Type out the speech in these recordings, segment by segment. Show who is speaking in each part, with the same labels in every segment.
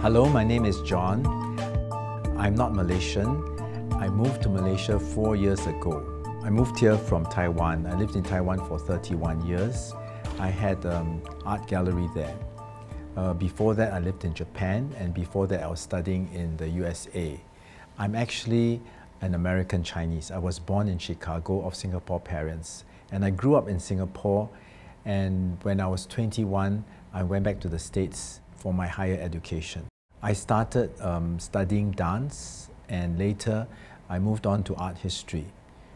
Speaker 1: Hello, my name is John. I'm not Malaysian. I moved to Malaysia 4 years ago. I moved here from Taiwan. I lived in Taiwan for 31 years. I had an art gallery there. Before that, I lived in Japan, and before that, I was studying in the USA. I'm actually an American Chinese. I was born in Chicago of Singapore parents, and I grew up in Singapore, and when I was 21, I went back to the States for my higher education. I started studying dance, and later I moved on to art history.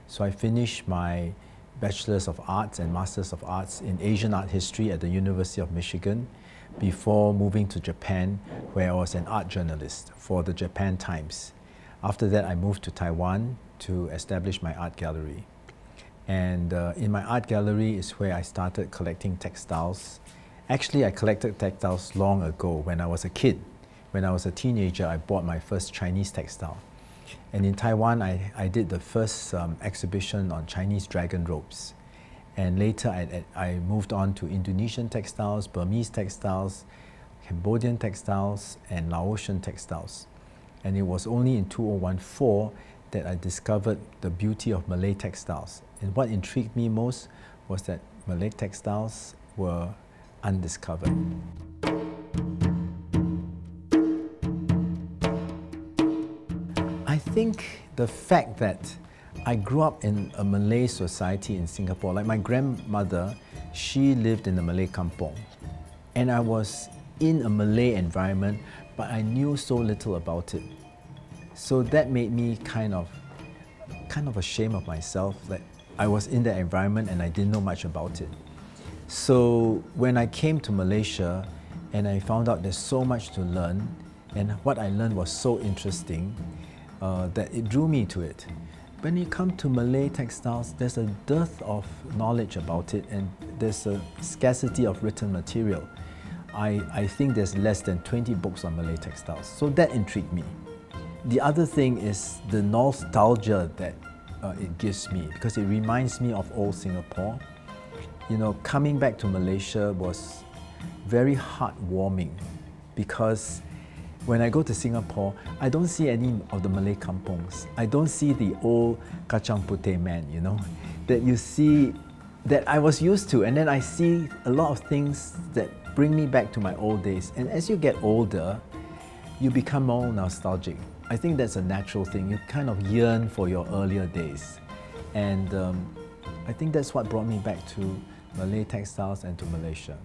Speaker 1: So I finished my Bachelor's of Arts and Master's of Arts in Asian Art History at the University of Michigan before moving to Japan, where I was an art journalist for the Japan Times. After that, I moved to Taiwan to establish my art gallery. And in my art gallery is where I started collecting textiles. Actually, I collected textiles long ago when I was a kid. When I was a teenager, I bought my first Chinese textile. And in Taiwan, I did the first exhibition on Chinese dragon ropes. And later, I moved on to Indonesian textiles, Burmese textiles, Cambodian textiles, and Laotian textiles. And it was only in 2014 that I discovered the beauty of Malay textiles. And what intrigued me most was that Malay textiles were undiscovered. I think the fact that I grew up in a Malay society in Singapore, like my grandmother, she lived in the Malay kampong. And I was in a Malay environment, but I knew so little about it. So that made me kind of ashamed of myself that I was in that environment and I didn't know much about it. So when I came to Malaysia and I found out there's so much to learn, and what I learned was so interesting, that it drew me to it. When you come to Malay textiles, there's a dearth of knowledge about it, and there's a scarcity of written material. I think there's less than 20 books on Malay textiles, so that intrigued me. The other thing is the nostalgia that it gives me, because it reminds me of old Singapore. You know, coming back to Malaysia was very heartwarming, because when I go to Singapore, I don't see any of the Malay kampongs. I don't see the old kacang putih man, you know, that you see, that I was used to. And then I see a lot of things that bring me back to my old days. And as you get older, you become more nostalgic. I think that's a natural thing. You kind of yearn for your earlier days. And I think that's what brought me back to Malay textiles and to Malaysia.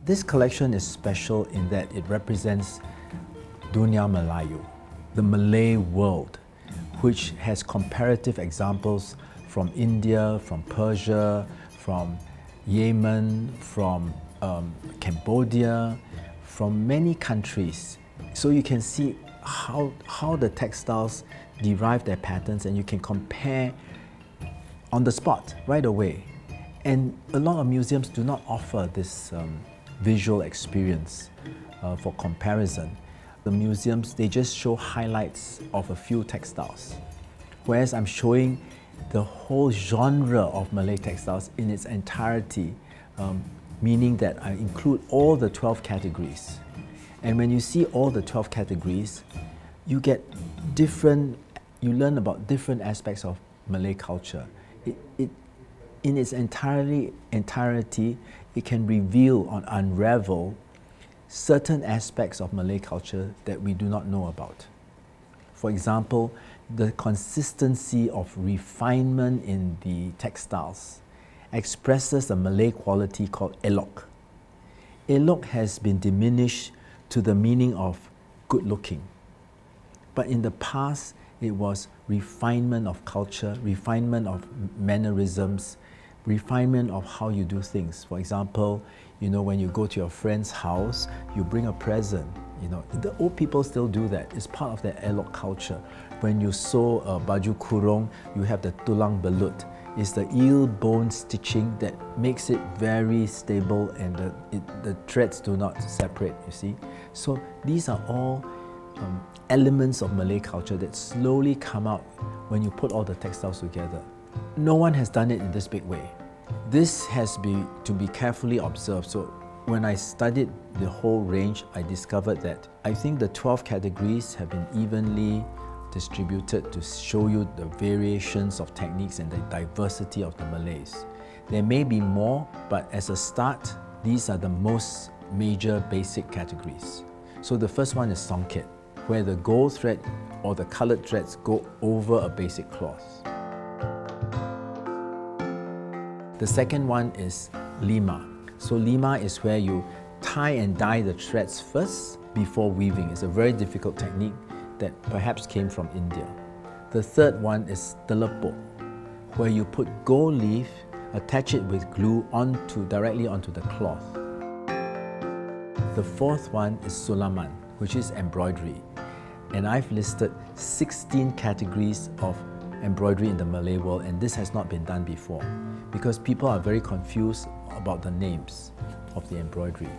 Speaker 1: This collection is special in that it represents Dunia Melayu, the Malay world, which has comparative examples from India, from Persia, from Yemen, from Cambodia, from many countries. So you can see how the textiles derive their patterns, and you can compare on the spot right away. And a lot of museums do not offer this visual experience for comparison. The museums, they just show highlights of a few textiles, whereas I'm showing the whole genre of Malay textiles in its entirety, meaning that I include all the 12 categories. And when you see all the 12 categories, you get you learn about different aspects of Malay culture. In its entirety, it can reveal or unravel certain aspects of Malay culture that we do not know about. For example, the consistency of refinement in the textiles expresses a Malay quality called elok. Elok has been diminished to the meaning of good looking. But in the past, it was refinement of culture, refinement of mannerisms, refinement of how you do things. For example, you know, when you go to your friend's house, you bring a present. You know, the old people still do that. It's part of their elok culture. When you sew a baju kurung, you have the tulang belut. It's the eel bone stitching that makes it very stable, and the threads do not separate, you see. So these are all elements of Malay culture that slowly come out when you put all the textiles together. No one has done it in this big way. This has to be carefully observed. So When I studied the whole range, I discovered that I think the 12 categories have been evenly distributed to show you the variations of techniques and the diversity of the Malays. There may be more, but as a start, these are the most major basic categories. So the first one is songket, where the gold thread or the colored threads go over a basic cloth. The second one is lima. So lima is where you tie and dye the threads first before weaving. It's a very difficult technique that perhaps came from India. The third one is telepok, where you put gold leaf, attach it with glue directly onto the cloth. The fourth one is sulaman, which is embroidery. And I've listed 16 categories of embroidery in the Malay world, and this has not been done before because people are very confused about the names of the embroidery.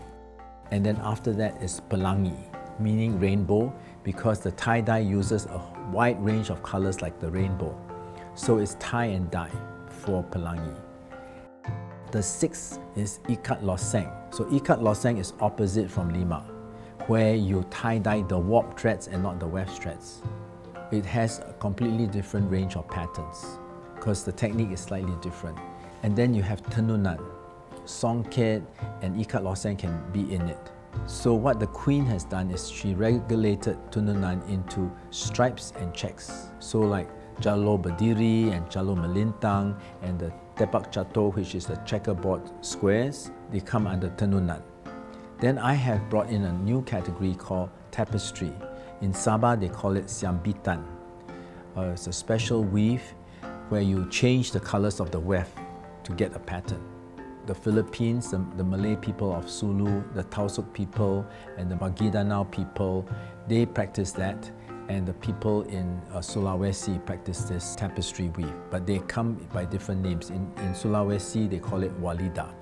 Speaker 1: And then after that is pelangi, meaning rainbow, because the tie-dye uses a wide range of colors like the rainbow. So it's tie and dye for pelangi. The sixth is ikat loseng. So ikat loseng is opposite from lima, where you tie-dye the warp threads and not the weft threads. It has a completely different range of patterns because the technique is slightly different. And then you have tenunan. Songket and ikat loseng can be in it. So what the queen has done is she regulated tenunan into stripes and checks. So like jalo berdiri and jalo melintang and the tepak catur, which is the checkerboard squares, they come under tenunan. Then I have brought in a new category called tapestry. In Sabah, they call it siambitan. It's a special weave where you change the colors of the weft to get a pattern. The Philippines, the Malay people of Sulu, the Tausug people, and the Maguindanao people, they practice that. And the people in Sulawesi practice this tapestry weave, but they come by different names. In Sulawesi, they call it walida.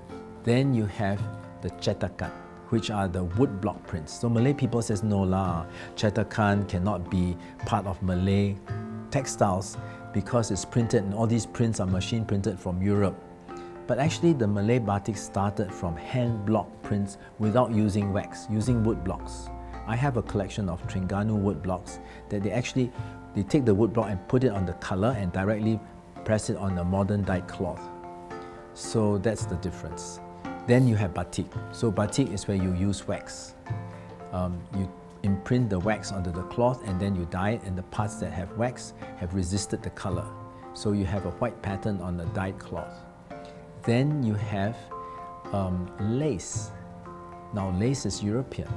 Speaker 1: Then you have the cetakan, which are the wood block prints. So Malay people says, no lah, cetakan cannot be part of Malay textiles because it's printed and all these prints are machine printed from Europe. But actually the Malay batik started from hand block prints without using wax, using wood blocks. I have a collection of Terengganu wood blocks that they take the wood block and put it on the color and directly press it on a modern dyed cloth. So that's the difference. Then you have batik. So batik is where you use wax. You imprint the wax onto the cloth and then you dye it, and the parts that have wax have resisted the color. So you have a white pattern on the dyed cloth. Then you have lace. Now lace is European.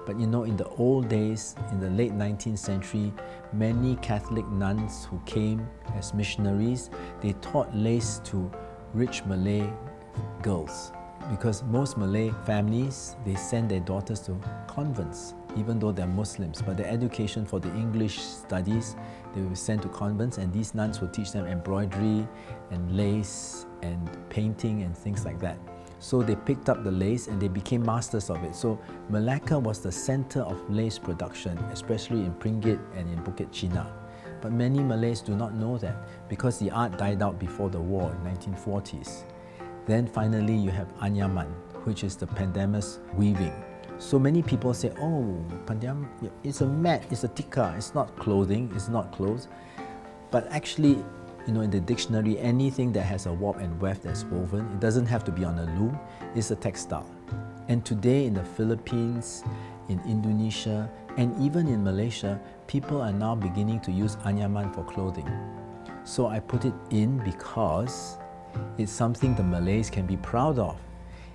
Speaker 1: But you know, in the old days, in the late 19th century, many Catholic nuns who came as missionaries, they taught lace to rich Malay girls. Because most Malay families, they send their daughters to convents, even though they're Muslims. But the education for the English studies, they were sent to convents, and these nuns would teach them embroidery and lace and painting and things like that. So they picked up the lace and they became masters of it. So Malacca was the center of lace production, especially in Pringgit and in Bukit China. But many Malays do not know that because the art died out before the war in 1940s. Then finally you have anyaman, which is the Pandemist weaving. So many people say, oh, it's a mat, it's a tikar, it's not clothing, it's not clothes. But actually, you know, in the dictionary, anything that has a warp and weft that's woven, it doesn't have to be on a loom, it's a textile. And today in the Philippines, in Indonesia, and even in Malaysia, people are now beginning to use anyaman for clothing. So I put it in because it's something the Malays can be proud of.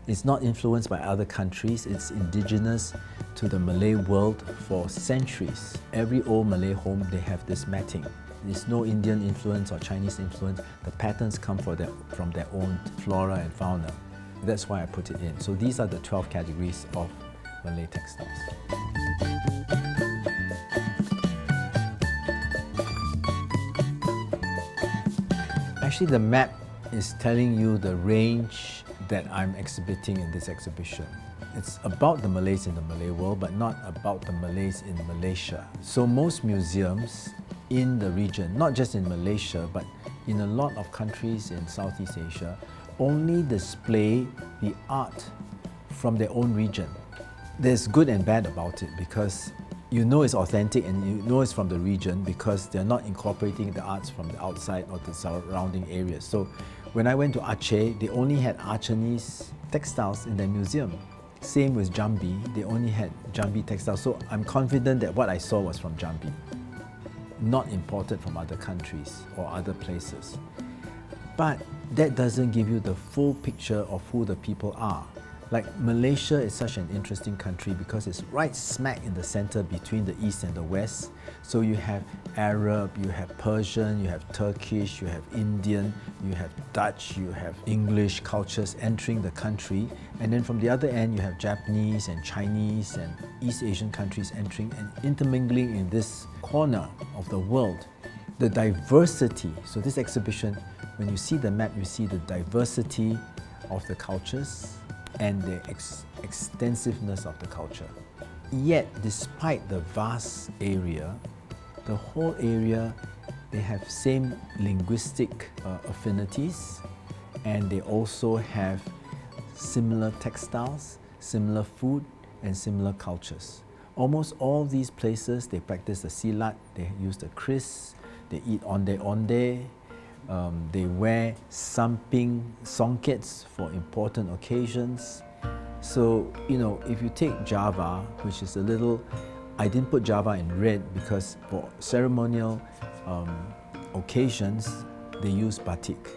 Speaker 1: It's not influenced by other countries, it's indigenous to the Malay world for centuries. Every old Malay home, they have this matting. There's no Indian influence or Chinese influence. The patterns come from their own flora and fauna. That's why I put it in. So these are the 12 categories of Malay textiles. Actually, the map is telling you the range that I'm exhibiting in this exhibition. It's about the Malays in the Malay world, but not about the Malays in Malaysia. So most museums in the region, not just in Malaysia, but in a lot of countries in Southeast Asia, only display the art from their own region. There's good and bad about it because you know it's authentic and you know it's from the region because they're not incorporating the arts from the outside or the surrounding areas. So when I went to Aceh, they only had Acehnese textiles in their museum. Same with Jambi, they only had Jambi textiles. So I'm confident that what I saw was from Jambi, not imported from other countries or other places. But that doesn't give you the full picture of who the people are. Like Malaysia is such an interesting country because it's right smack in the center between the East and the West. So you have Arab, you have Persian, you have Turkish, you have Indian, you have Dutch, you have English cultures entering the country. And then from the other end, you have Japanese and Chinese and East Asian countries entering and intermingling in this corner of the world. The diversity, so this exhibition, when you see the map, you see the diversity of the cultures and the extensiveness of the culture. Yet, despite the vast area, the whole area, they have same linguistic affinities, and they also have similar textiles, similar food, and similar cultures. Almost all these places, they practice the silat, they use the kris, they eat onde-onde, they wear samping songkets for important occasions. So, you know, if you take Java, which is a little, I didn't put Java in red because for ceremonial occasions, they use batik,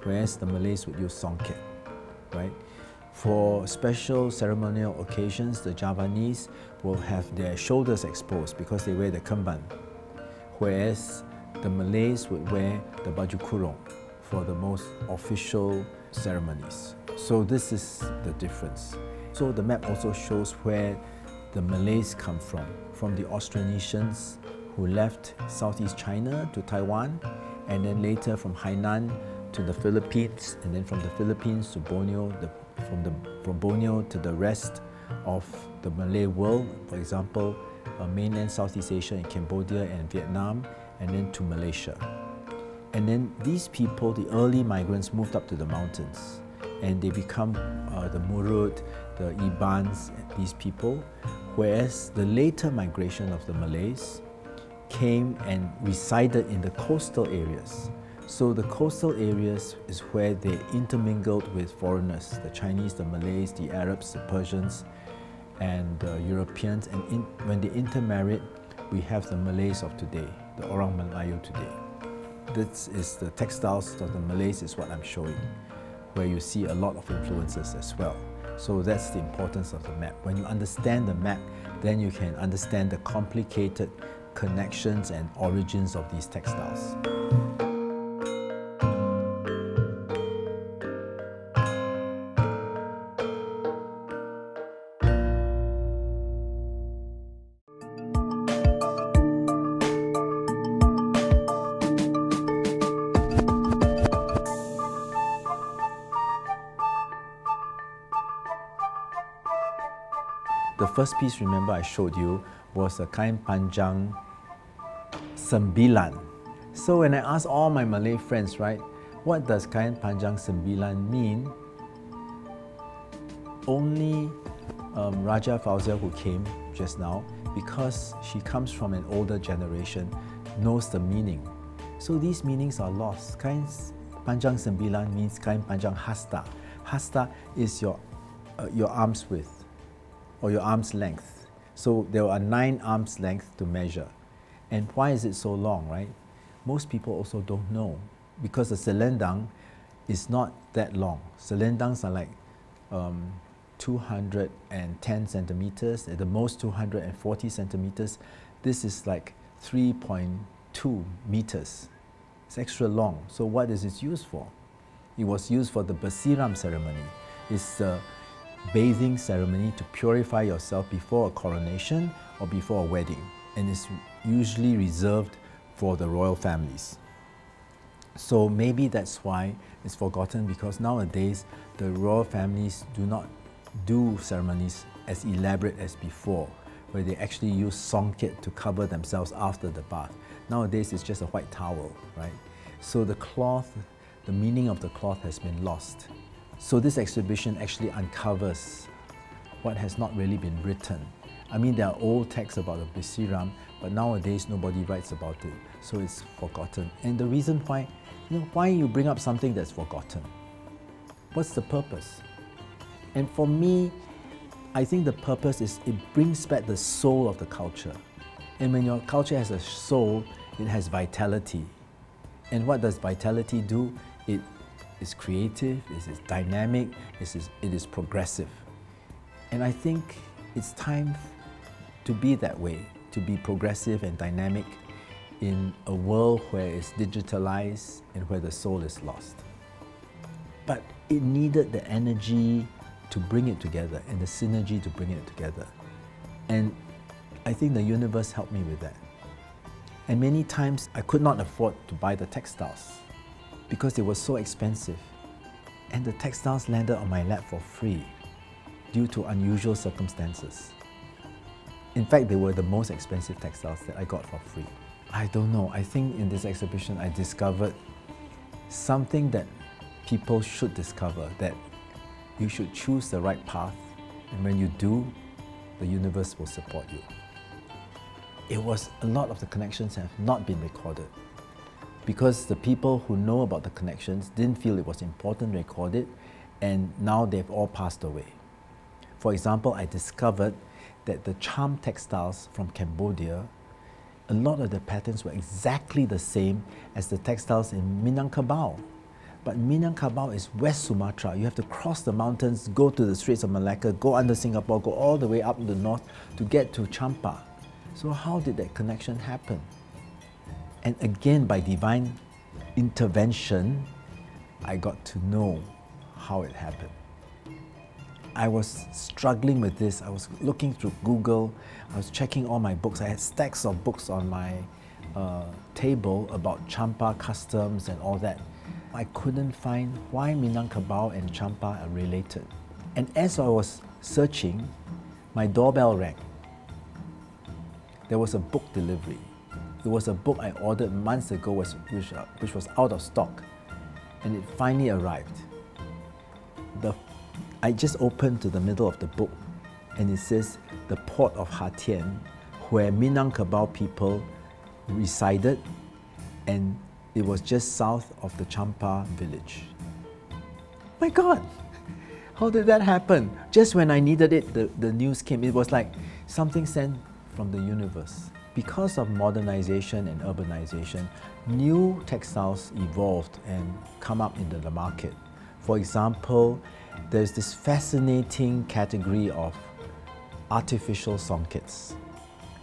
Speaker 1: whereas the Malays would use songket, right? For special ceremonial occasions, the Javanese will have their shoulders exposed because they wear the kemban, whereas the Malays would wear the baju kurung for the most official ceremonies. So this is the difference. So the map also shows where the Malays come from the Austronesians who left Southeast China to Taiwan, and then later from Hainan to the Philippines, and then from the Philippines to Borneo, from Borneo to the rest of the Malay world, for example, mainland Southeast Asia in Cambodia and Vietnam, and then to Malaysia. And then these people, the early migrants, moved up to the mountains and they become the Murut, the Ibans, these people, whereas the later migration of the Malays came and resided in the coastal areas. So the coastal areas is where they intermingled with foreigners, the Chinese, the Malays, the Arabs, the Persians, and the Europeans. And when they intermarried, we have the Malays of today, the Orang Melayu today. This is the textiles of the Malays is what I'm showing, where you see a lot of influences as well. So that's the importance of the map. When you understand the map, then you can understand the complicated connections and origins of these textiles. The first piece, remember, I showed you was a kain panjang sembilan. So when I asked all my Malay friends, right, what does kain panjang sembilan mean? Only Raja Fauzia, who came just now, because she comes from an older generation, knows the meaning. So these meanings are lost. Kain panjang sembilan means kain panjang hasta. Hasta is your arm's width, or your arm's length. So there are 9 arms length to measure. And why is it so long, right? Most people also don't know, because the selendang is not that long. Selendangs are like 210 centimeters, at the most 240 centimeters. This is like 3.2 meters. It's extra long. So what is it used for? It was used for the Bersiram ceremony. It's bathing ceremony to purify yourself before a coronation or before a wedding, and it's usually reserved for the royal families. So maybe that's why it's forgotten, because nowadays the royal families do not do ceremonies as elaborate as before, where they actually use songket to cover themselves after the bath. Nowadays it's just a white towel, right? So the cloth, the meaning of the cloth has been lost. So this exhibition actually uncovers what has not really been written. I mean, there are old texts about the Bisiram, but nowadays nobody writes about it, so it's forgotten. And the reason why, why you bring up something that's forgotten? What's the purpose? And for me, I think the purpose is it brings back the soul of the culture. And when your culture has a soul, it has vitality. And what does vitality do? It is creative, it is dynamic, it is progressive. And I think it's time to be that way, to be progressive and dynamic in a world where it's digitalized and where the soul is lost. But it needed the energy to bring it together and the synergy to bring it together. And I think the universe helped me with that. And many times I could not afford to buy the textiles because they were so expensive. And the textiles landed on my lap for free due to unusual circumstances. In fact, they were the most expensive textiles that I got for free. I don't know, I think in this exhibition I discovered something that people should discover, that you should choose the right path, and when you do, the universe will support you. It was a lot of the connections have not been recorded because the people who know about the connections didn't feel it was important to record it, and now they've all passed away. For example, I discovered that the charm textiles from Cambodia, a lot of the patterns were exactly the same as the textiles in Minangkabau. But Minangkabau is West Sumatra. You have to cross the mountains, go to the Straits of Malacca, go under Singapore, go all the way up to the north to get to Champa. So how did that connection happen? And again, by divine intervention, I got to know how it happened. I was struggling with this. I was looking through Google. I was checking all my books. I had stacks of books on my table about Champa customs and all that. I couldn't find why Minangkabau and Champa are related. And as I was searching, my doorbell rang. There was a book delivery. It was a book I ordered months ago, which was out of stock, and it finally arrived. I just opened to the middle of the book, and it says the port of Ha Tien, where Minangkabau people resided, and it was just south of the Champa village. My God, how did that happen? Just when I needed it, the news came. It was like something sent from the universe. Because of modernization and urbanization, new textiles evolved and come up into the market. For example, there's this fascinating category of artificial songkets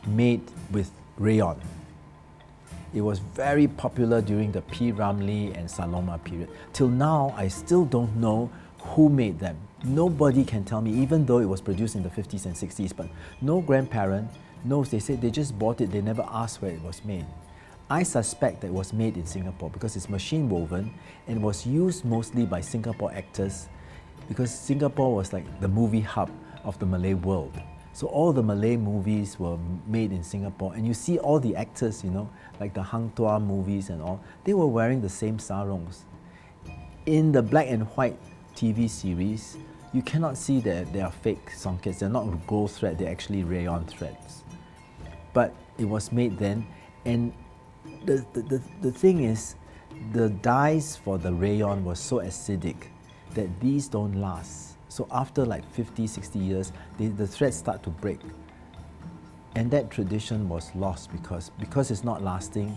Speaker 1: made with rayon. It was very popular during the P. Ramlee and Saloma period. Till now, I still don't know who made them. Nobody can tell me, even though it was produced in the 50s and 60s, but no grandparent knows. They said they just bought it, they never asked where it was made. I suspect that it was made in Singapore because it's machine woven and was used mostly by Singapore actors because Singapore was like the movie hub of the Malay world. So all the Malay movies were made in Singapore, and you see all the actors, like the Hang Tuah movies and all, they were wearing the same sarongs. In the black and white TV series, you cannot see that they are fake songkets. They're not gold thread, they're actually rayon threads. But it was made then, and the thing is, the dyes for the rayon were so acidic that these don't last. So after like 50, 60 years, the threads start to break. And that tradition was lost because it's not lasting.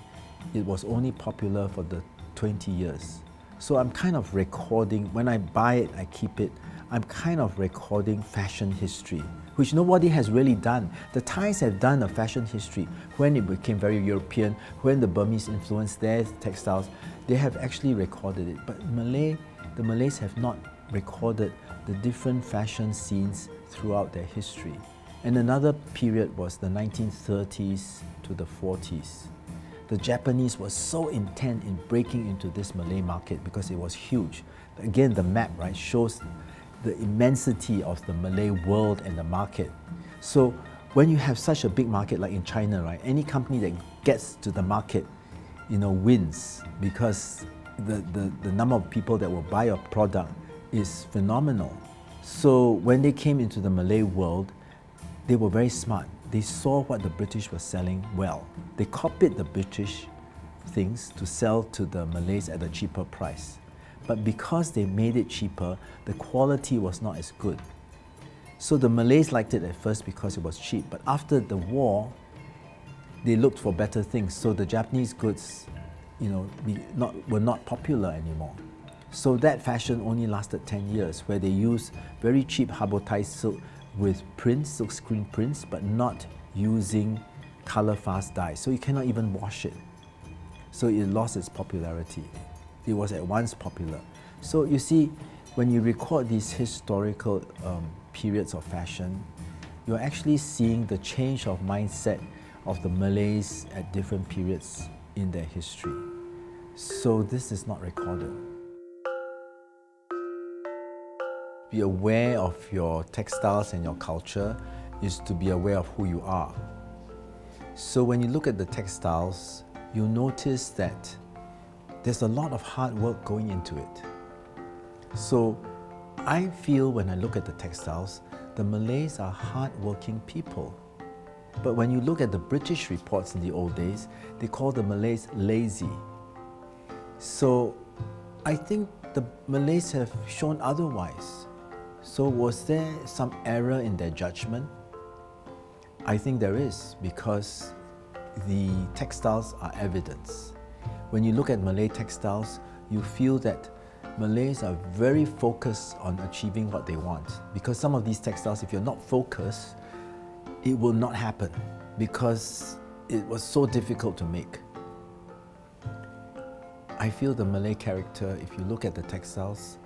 Speaker 1: It was only popular for the 20 years. So I'm kind of recording, when I buy it, I keep it. I'm kind of recording fashion history, which nobody has really done. The Thais have done a fashion history when it became very European, when the Burmese influenced their textiles. They have actually recorded it. But the Malays have not recorded the different fashion scenes throughout their history. And another period was the 1930s to the 40s. The Japanese were so intent in breaking into this Malay market because it was huge. Again, the map, right, shows the immensity of the Malay world and the market. So when you have such a big market like in China, right, any company that gets to the market, wins because the number of people that will buy your product is phenomenal. So when they came into the Malay world, they were very smart. They saw what the British were selling well. They copied the British things to sell to the Malays at a cheaper price. But because they made it cheaper, the quality was not as good. So the Malays liked it at first because it was cheap, but after the war, they looked for better things. So the Japanese goods, were not popular anymore. So that fashion only lasted 10 years, where they used very cheap habotai silk with prints, silk screen prints, but not using color fast dyes. So you cannot even wash it. So it lost its popularity. It was at once popular. So you see, when you record these historical periods of fashion, you're actually seeing the change of mindset of the Malays at different periods in their history. So this is not recorded. Be aware of your textiles and your culture is to be aware of who you are. So when you look at the textiles, you'll notice that there's a lot of hard work going into it. So I feel when I look at the textiles, the Malays are hard-working people. But when you look at the British reports in the old days, they call the Malays lazy. So I think the Malays have shown otherwise. So was there some error in their judgment? I think there is, because the textiles are evidence. When you look at Malay textiles, you feel that Malays are very focused on achieving what they want. Because some of these textiles, if you're not focused, it will not happen, because it was so difficult to make. I feel the Malay character, if you look at the textiles,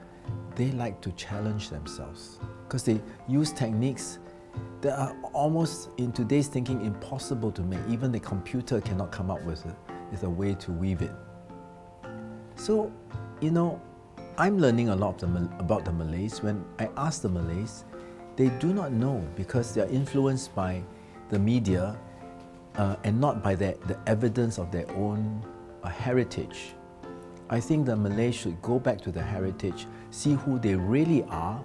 Speaker 1: they like to challenge themselves, because they use techniques that are almost, in today's thinking, impossible to make. Even the computer cannot come up with a way to weave it. So, I'm learning a lot about the Malays. When I ask the Malays, they do not know, because they are influenced by the media and not by the evidence of their own heritage. I think the Malays should go back to the heritage, see who they really are,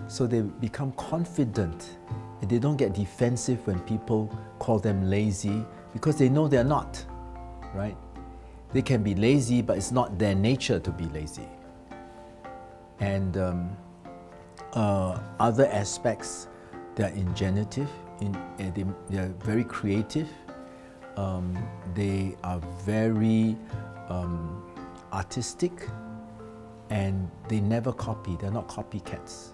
Speaker 1: so they become confident and they don't get defensive when people call them lazy, because they know they're not, right? They can be lazy, but it's not their nature to be lazy. And other aspects, they're ingenious, they're very creative, they are very artistic, and they never copy. They're not copycats.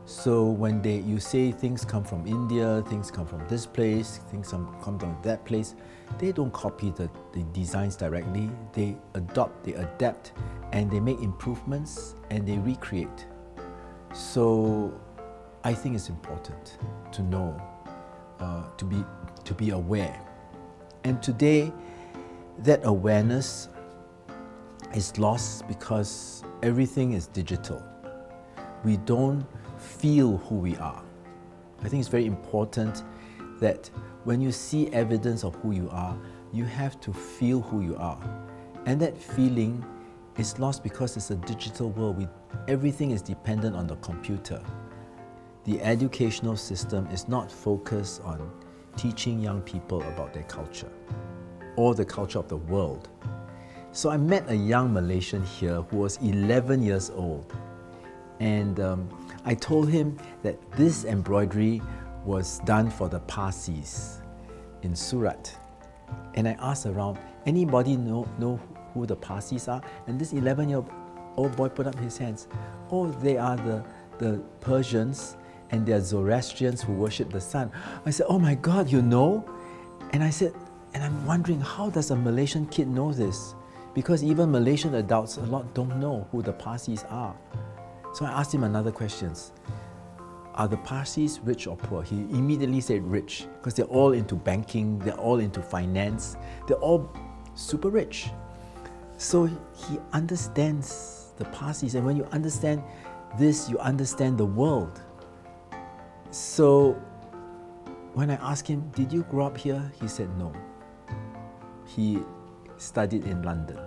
Speaker 1: So when you say things come from India, things come from this place, things come from that place, they don't copy the designs directly. They adopt, they adapt, and they make improvements, and they recreate. So I think it's important to know, to be aware. And today, that awareness is lost because everything is digital. We don't feel who we are. I think it's very important that when you see evidence of who you are, you have to feel who you are. And that feeling is lost because it's a digital world. Everything is dependent on the computer. The educational system is not focused on teaching young people about their culture or the culture of the world. So I met a young Malaysian here who was 11 years old, and I told him that this embroidery was done for the Parsis in Surat. And I asked around, anybody know who the Parsis are? And this 11-year-old boy put up his hands. Oh, they are the Persians, and they are Zoroastrians who worship the sun. I said, oh my God, you know? And I said, and I'm wondering, how does a Malaysian kid know this? Because even Malaysian adults, a lot don't know who the Parsis are. So I asked him another question. Are the Parsis rich or poor? He immediately said rich, because they're all into banking, they're all into finance, they're all super rich. So he understands the Parsis, and when you understand this, you understand the world. So when I asked him, did you grow up here? He said no. He studied in London.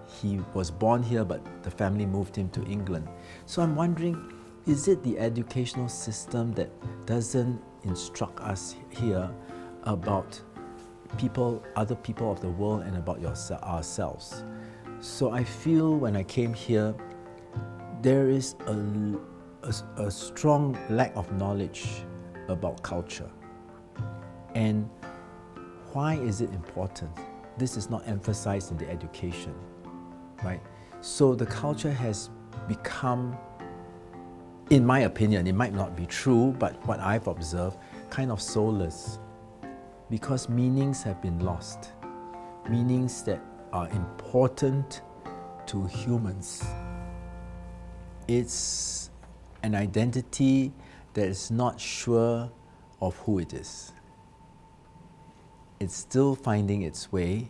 Speaker 1: he was born here, but the family moved him to England. So I'm wondering, is it the educational system that doesn't instruct us here about people, other people of the world, and about ourselves? So I feel when I came here, there is a strong lack of knowledge about culture. And why is it important? This is not emphasized in the education, right? So the culture has become, in my opinion, it might not be true, but what I've observed, kind of soulless, because meanings have been lost. Meanings that are important to humans. It's an identity that is not sure of who it is. It's still finding its way,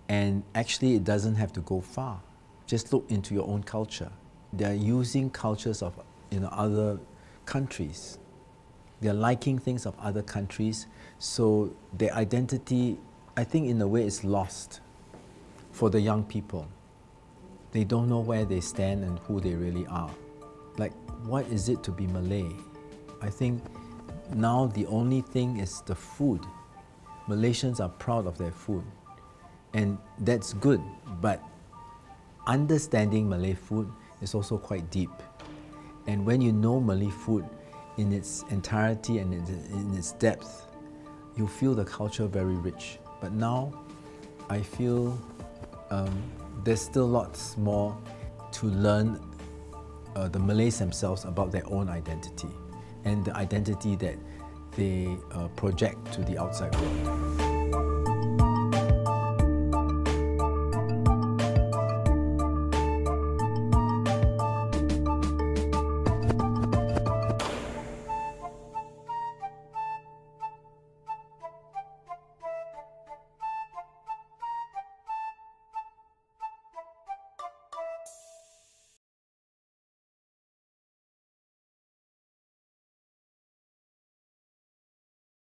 Speaker 1: and actually it doesn't have to go far. Just look into your own culture. They're using cultures of other countries. They're liking things of other countries, so their identity, I think in a way, is lost for the young people. They don't know where they stand and who they really are. Like, what is it to be Malay? I think now the only thing is the food. Malaysians are proud of their food, and that's good, but understanding Malay food is also quite deep. And when you know Malay food in its entirety and in its depth, you feel the culture very rich. But now, I feel there's still lots more to learn the Malays themselves about their own identity and the identity that they project to the outside world.